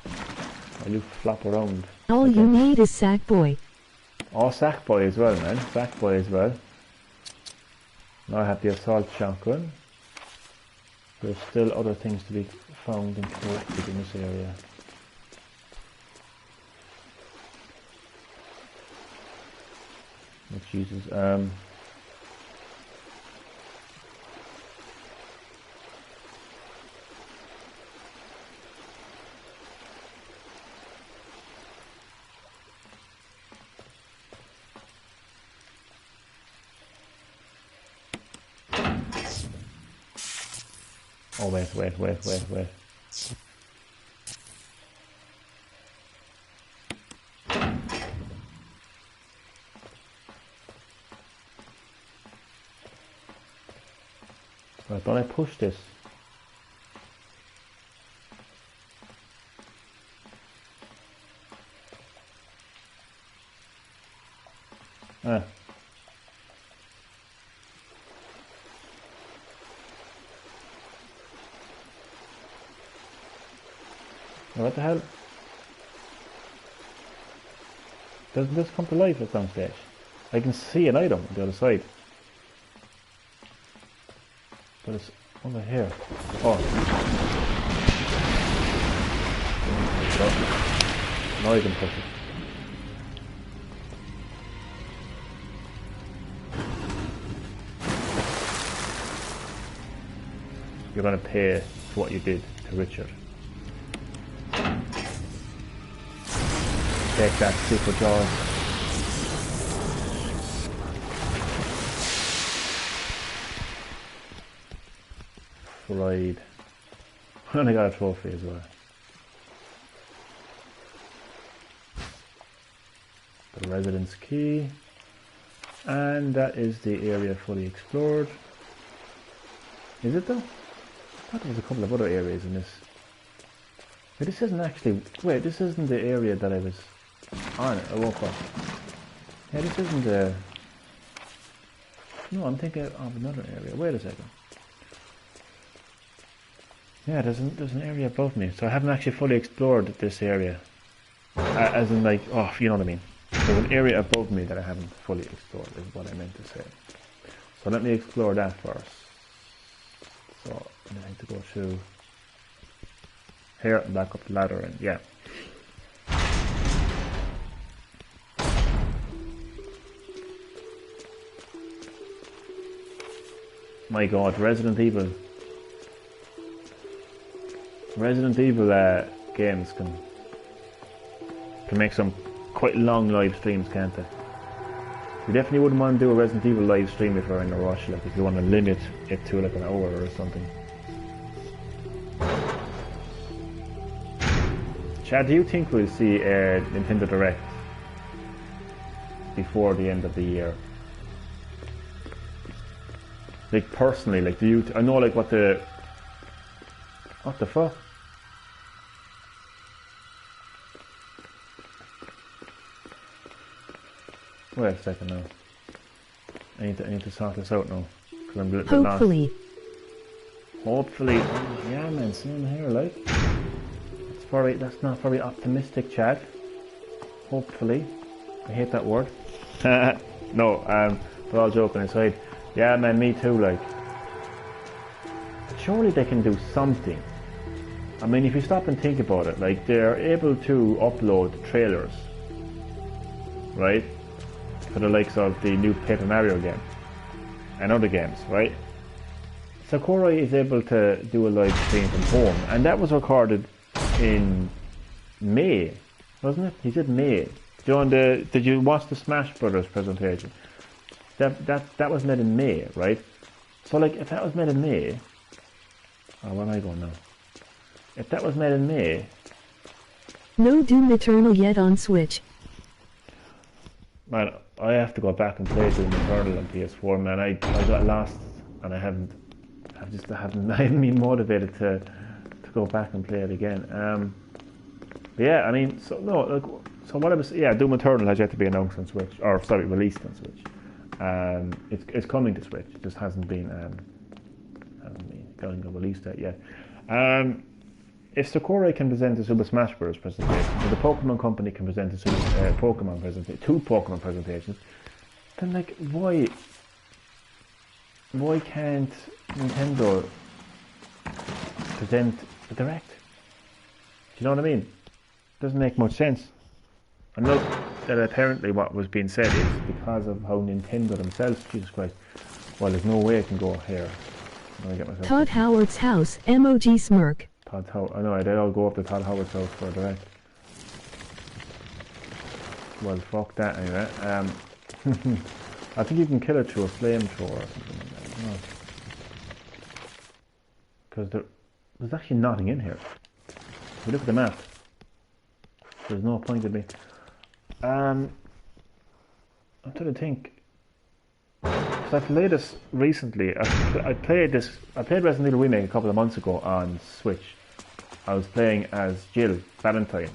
While you flop around. All you need is Sackboy. Oh, Sackboy as well, man. Sackboy as well. Now I have the assault shotgun. There's still other things to be found and collected in this area. Oh, Jesus. Oh, wait. I thought I pushed this. Ah. What the hell? Doesn't this come to life at some stage? I can see an item on the other side. But it's over here. Oh. Now I can push it. You're going to pay for what you did to Richard. Take that super jaws. Fried. And I got a trophy as well. The residence key. And that is the area fully explored. Is it though? I thought there was a couple of other areas in this. But this isn't actually... Wait, this isn't the area that I was on. I woke up. Yeah, this isn't the... No, I'm thinking of another area. Wait a second. Yeah, there's an area above me. So I haven't actually fully explored this area. As in like, oh, you know what I mean. There's an area above me that I haven't fully explored, is what I meant to say. So let me explore that first. So I need to go through here and back up the ladder and yeah. My god, Resident Evil games can make some quite long live streams, can't they? You definitely wouldn't want to do a Resident Evil live stream if you're in a rush, like if you want to limit it to like an hour or something. Chad, do you think we'll see a Nintendo Direct before the end of the year? Like personally, like do you? I know like what the fuck? Wait a second now. I need to sort this out now. Cause I'm a little bit lost. Hopefully. Oh, yeah, man. Same here, like. That's not very optimistic, Chad. Hopefully. I hate that word. No, but all joking aside. Yeah, man, me too, like. Surely they can do something. I mean, if you stop and think about it, like, they're able to upload trailers. Right? For the likes of the new Paper Mario game and other games, right? Sakurai is able to do a live stream from home, and that was recorded in May, wasn't it? He said May. Did you watch the Smash Brothers presentation? That was made in May, right? So like, if that was made in May, oh, where am I going now? If that was made in May, no Doom Eternal yet on Switch. Man, I have to go back and play Doom Eternal on PS4, man. I got lost and I haven't been motivated to go back and play it again. Yeah, I mean, so no, like, so what I was, yeah, Doom Eternal has yet to be announced on Switch, or sorry, released on Switch. It's coming to Switch. It just hasn't been going to release that yet. If Sakurai can present a Super Smash Bros. Presentation, or the Pokemon Company can present a Pokemon presentation, two Pokemon presentations, then like why can't Nintendo present a Direct? Do you know what I mean? Doesn't make much sense. I know that apparently what was being said is because of how Nintendo themselves, Jesus Christ, well, there's no way I can go here. Todd Howard's house, emoji smirk. Todd Howard, I know, they'll all go up to Todd Howard's house for a Direct. Well, fuck that anyway. I think you can kill it through a flamethrower or something like that. Because there's actually nothing in here. If we look at the map, there's no point in me. I'm trying to think. Because I played this recently. I played Resident Evil Remake a couple of months ago on Switch. I was playing as Jill Valentine.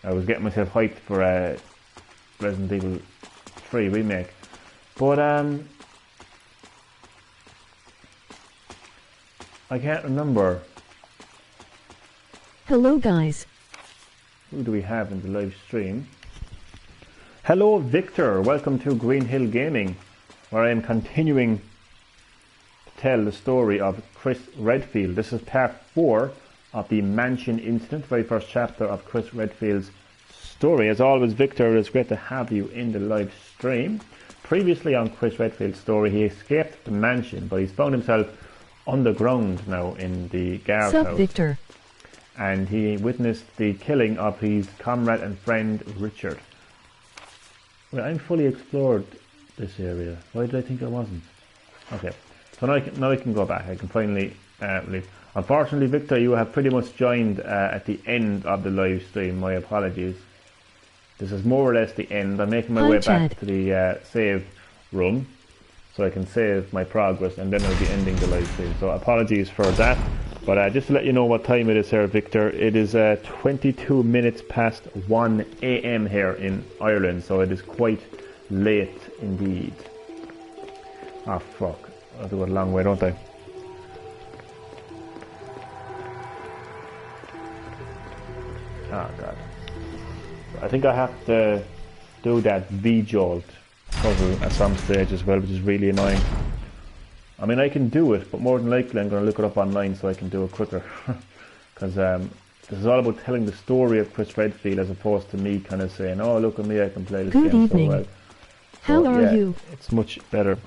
I was getting myself hyped for a Resident Evil 3 remake. But I can't remember. Hello guys. Who do we have in the live stream? Hello Victor, welcome to Green-HillGaming, where I am continuing to tell the story of Chris Redfield. This is part 4 of the mansion incident, very first chapter of Chris Redfield's story. As always, Victor, it is great to have you in the live stream. Previously on Chris Redfield's story, he escaped the mansion, but he's found himself underground now in the guardhouse. Sup, Victor? And he witnessed the killing of his comrade and friend Richard. Well, I'm fully explored this area. Why did I think I wasn't? Okay, so now I can go back. I can finally leave. Unfortunately, Victor, you have pretty much joined at the end of the live stream. My apologies. This is more or less the end. I'm making my way back to the save room so I can save my progress, and then I'll be ending the live stream. So apologies for that. But just to let you know what time it is here, Victor, it is 22 minutes past 1 a.m. here in Ireland, so it is quite late indeed. Ah, fuck. I have to go a long way, don't I? Oh, God. I think I have to do that V-jolt puzzle at some stage as well, which is really annoying. I mean, I can do it, but more than likely I'm going to look it up online so I can do it quicker. Because this is all about telling the story of Chris Redfield as opposed to me kind of saying, oh, look at me, I can play this game so well. How are you? It's much better.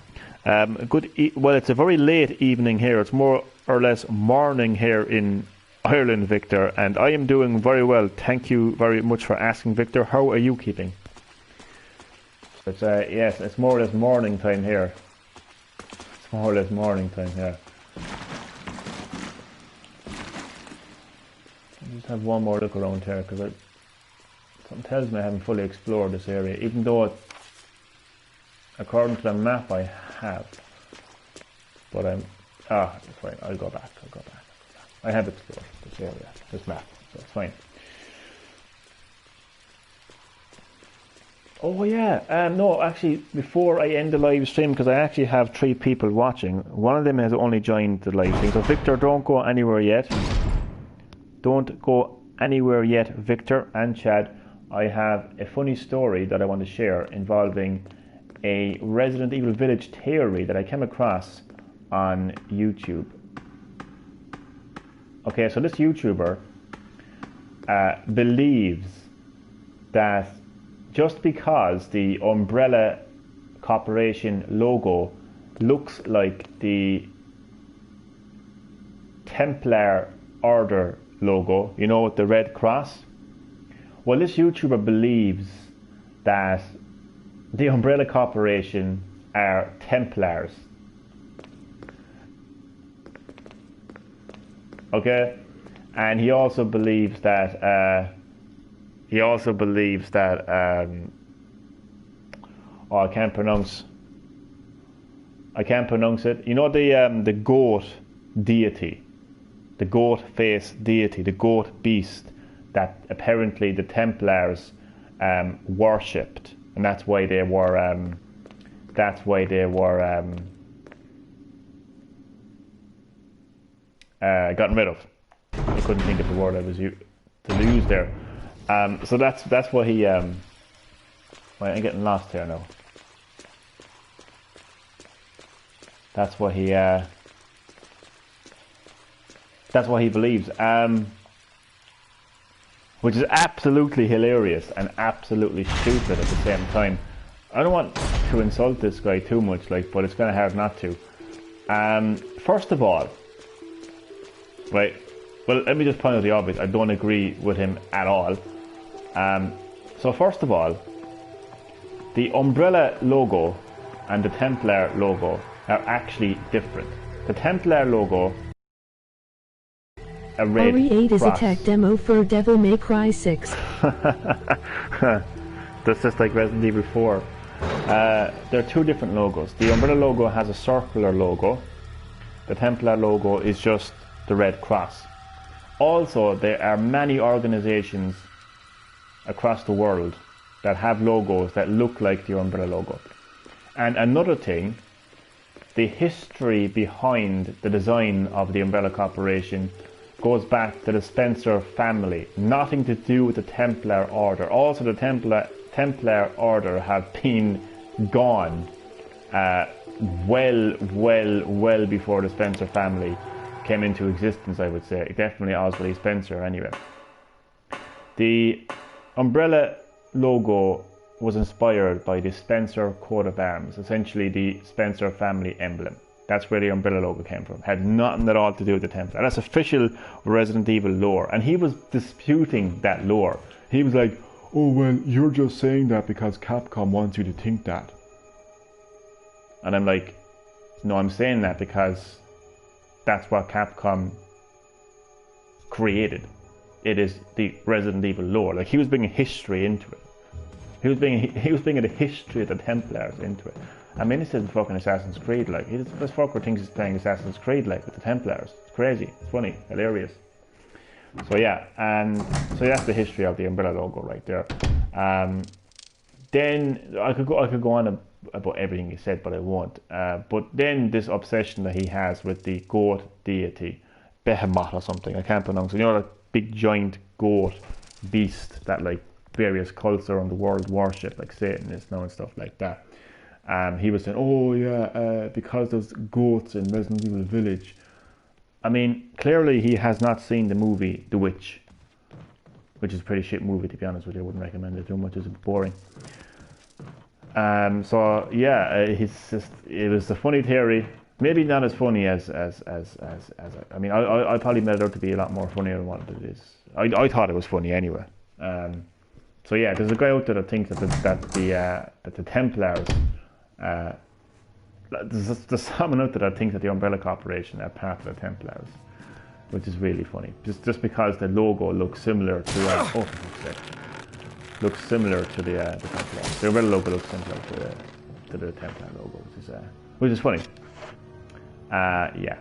Well, it's a very late evening here. It's more or less morning here in Ireland, Victor, and I am doing very well. Thank you very much for asking, Victor. How are you keeping? It's yes, it's more or less morning time here. It's more or less morning time here. I just have one more look around here because something tells me I haven't fully explored this area, even though according to the map I have. But it's fine. I'll go back. I have explored this area, this map, so it's fine. Oh yeah, no, actually, before I end the live stream, because I actually have 3 people watching, one of them has only joined the live stream. So Victor, don't go anywhere yet. Don't go anywhere yet, Victor and Chad. I have a funny story that I want to share involving a Resident Evil Village theory that I came across on YouTube. Okay, so this YouTuber believes that just because the Umbrella Corporation logo looks like the Templar Order logo, you know, with the red cross. Well, this YouTuber believes that the Umbrella Corporation are Templars. Okay, and he also believes that oh, I can't pronounce it. You know the goat deity, the goat face deity, the goat beast that apparently the Templars worshipped, and that's why they were gotten rid of. I couldn't think of the word I was to use there. So that's what he. Well, I'm getting lost here now. That's what he believes. Which is absolutely hilarious and absolutely stupid at the same time. I don't want to insult this guy too much, but it's kind of hard not to. First of all, right. Well, let me just point out the obvious. I don't agree with him at all. So first of all, the Umbrella logo and the Templar logo are actually different. The Templar logo a red RE8 is a cross. tech demo for Devil May Cry 6. That's just like Resident Evil 4. There are two different logos. The Umbrella logo has a circular logo. The Templar logo is just the red cross. Also, there are many organizations across the world that have logos that look like the Umbrella logo. And another thing, the history behind the design of the Umbrella Corporation goes back to the Spencer family. Nothing to do with the Templar Order. Also, the Templar Order have been gone well before the Spencer family came into existence, I would say. Definitely Oswald E. Spencer, anyway. The Umbrella logo was inspired by the Spencer coat of arms, essentially the Spencer family emblem. That's where the Umbrella logo came from. Had nothing at all to do with the Templar. That's official Resident Evil lore. And he was disputing that lore. He was like, oh, well, you're just saying that because Capcom wants you to think that. And I'm like, no, I'm saying that because that's what Capcom created. It is the Resident Evil lore. Like, he was bringing history into it. He was bringing the history of the Templars into it. I mean, this isn't fucking Assassin's Creed. Like, this fucker thinks he's playing Assassin's Creed like with the Templars. It's crazy. It's funny, hilarious. So yeah, and so that's the history of the Umbrella logo right there. Then I could go on about everything he said, but I won't. But then this obsession that he has with the goat deity, Behemoth or something, I can't pronounce it. You know, that big giant goat beast that like various cults around the world worship, like Satanists now and stuff like that. He was saying, oh yeah, because there's goats in Resident Evil Village. I mean, clearly he has not seen the movie The Witch, which is a pretty shit movie, to be honest with you. I wouldn't recommend it too much, it's boring. So yeah, it was a funny theory. Maybe not as funny as I mean, I probably made it out to be a lot more funnier than what it is. I thought it was funny anyway. So yeah, there's a guy out there that thinks that the Templars, there's someone out there that thinks that the Umbrella Corporation are part of the Templars, which is really funny. Just because the logo looks similar to the Templars. The Umbrella logo looks similar to the Templar logo, which is funny. Yeah.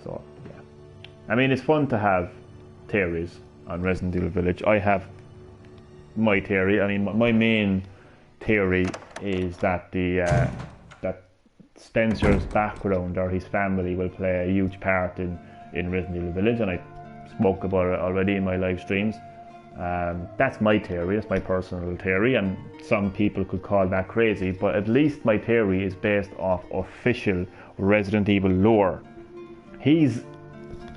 So yeah, I mean, it's fun to have theories on Resident Evil Village. I have my theory. I mean, my main theory is that that Spencer's background or his family will play a huge part in Resident Evil Village, and I spoke about it already in my live streams. That's my theory. That's my personal theory, and some people could call that crazy, but at least my theory is based off official Resident Evil lore. He's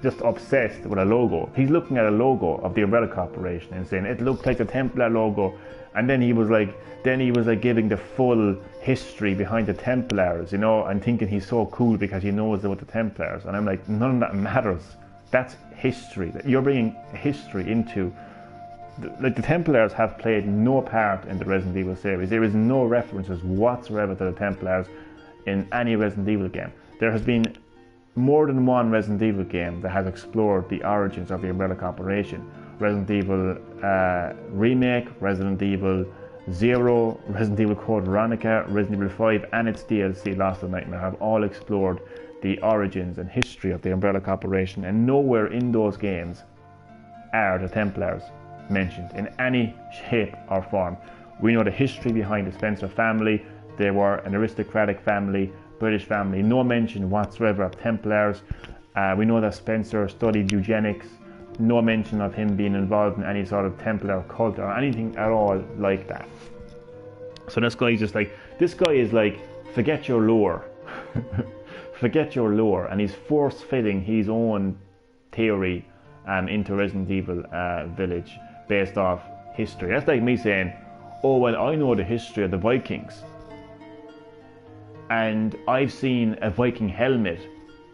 just obsessed with a logo. He's looking at a logo of the Umbrella Corporation and saying it looks like the Templar logo, and then he was like giving the full history behind the Templars, you know, and thinking he's so cool because he knows about the Templars. And I'm like, none of that matters. That's history. You're bringing history into the Templars have played no part in the Resident Evil series. There is no references whatsoever to the Templars in any Resident Evil game. There has been more than one Resident Evil game that has explored the origins of the Umbrella Corporation. Resident Evil Remake, Resident Evil 0, Resident Evil Code Veronica, Resident Evil 5 and its DLC Lost in Nightmare have all explored the origins and history of the Umbrella Corporation, and nowhere in those games are the Templars mentioned in any shape or form. We know the history behind the Spencer family. They were an aristocratic family, British family. No mention whatsoever of Templars. We know that Spencer studied eugenics. No mention of him being involved in any sort of Templar cult or anything at all like that. So this guy is like, forget your lore. Forget your lore. And he's force-fitting his own theory into Resident Evil Village based off history. That's like me saying, oh, well, I know the history of the Vikings, and I've seen a Viking helmet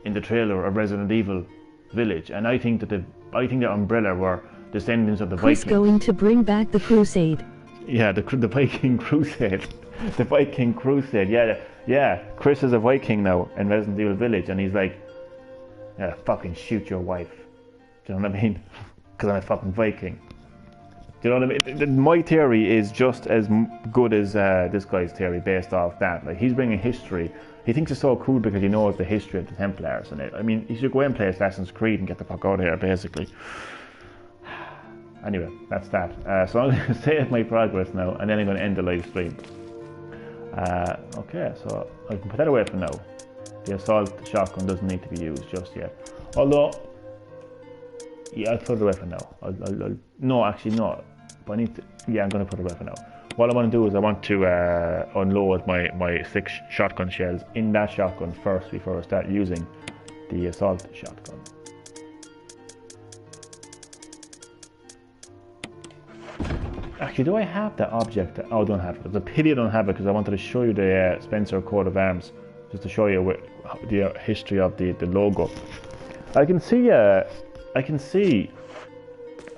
in the trailer of Resident Evil Village, and I think that Umbrella were descendants of the Chris Yeah, the Viking crusade. The Viking crusade. Yeah. Chris is a Viking now in Resident Evil Village, and he's like, yeah, fucking shoot your wife. Do you know what I mean? Because I'm a fucking Viking. Do you know what I mean? My theory is just as good as this guy's theory based off that. Like, he's bringing history. He thinks it's so cool because he knows the history of the Templars. And I mean, he should go and play Assassin's Creed and get the fuck out of here, basically. Anyway, that's that. So I'm going to save my progress now, and then I'm going to end the live stream. Okay, so I can put that away for now. The assault shotgun doesn't need to be used just yet. Although, yeah, I'll put it away for now. No, actually, no. But I need to, yeah, I'm going to put it away for now. What I want to do is I want to unload my 6 shotgun shells in that shotgun first before I start using the assault shotgun. Actually, do I have that object? Oh, I don't have it. It's a pity I don't have it because I wanted to show you the Spencer coat of arms, just to show you the history of the logo. I can see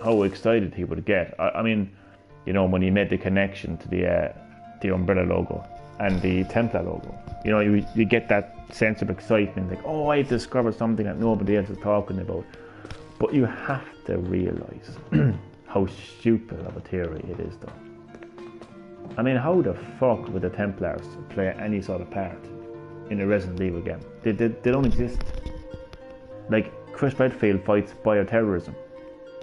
how excited he would get. I mean, you know, when he made the connection to the Umbrella logo and the Templar logo. You know, you get that sense of excitement, like, oh, I discovered something that nobody else is talking about. But you have to realise how stupid of a theory it is, though. I mean, how the fuck would the Templars play any sort of part in a Resident Evil game? They don't exist. Like, Chris Redfield fights bioterrorism.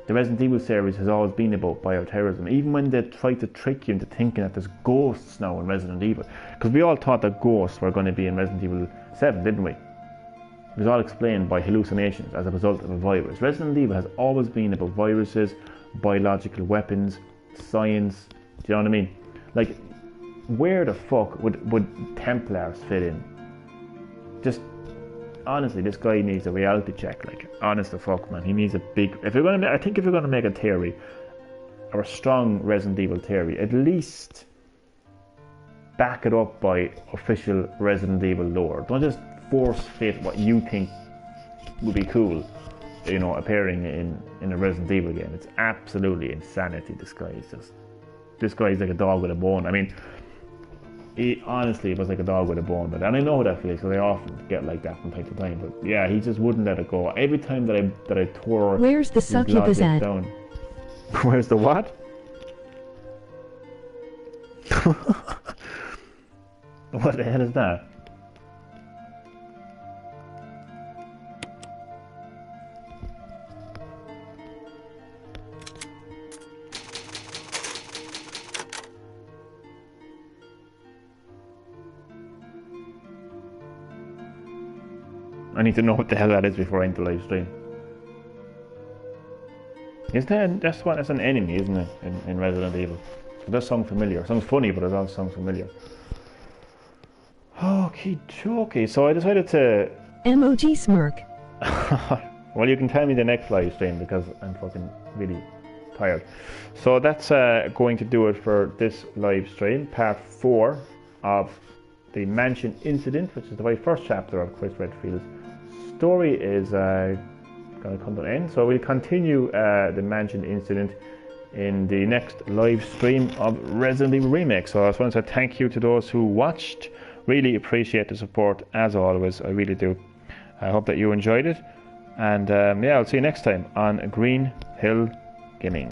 The Resident Evil series has always been about bioterrorism, even when they try to trick you into thinking that there's ghosts now in Resident Evil. Because we all thought that ghosts were going to be in Resident Evil 7, didn't we? It was all explained by hallucinations as a result of a virus. Resident Evil has always been about viruses, biological weapons, science. Do you know what I mean? Like, where the fuck would Templars fit in? Just honestly, this guy needs a reality check. Like, honest to fuck, man, he needs a big. I think if you're gonna make a theory, or a strong Resident Evil theory, at least back it up by official Resident Evil lore. Don't just force fit what you think would be cool, you know, appearing in a Resident Evil game. It's absolutely insanity. This guy is like a dog with a bone. I mean, he honestly was like a dog with a bone. But and I know how that feels because I often get like that from time to time. But yeah, he just wouldn't let it go. Every time that I tore Where's the succubus at? down. Where's the what? What the hell is that? I need to know what the hell that is before I end the live stream. Is that's an enemy, isn't it, in Resident Evil? It does sound familiar. It sounds funny, but it also sounds familiar. Okay, so I decided to... emoji smirk. Well, you can tell me the next live stream because I'm fucking really tired. So that's going to do it for this live stream, part 4 of the Mansion Incident, which is the very first chapter of Chris Redfield's story is going to come to an end. So we'll continue the Mansion Incident in the next live stream of Resident Evil Remake. So I just want to say thank you to those who watched. Really appreciate the support as always. I really do. I hope that you enjoyed it. And yeah, I'll see you next time on Green Hill Gaming.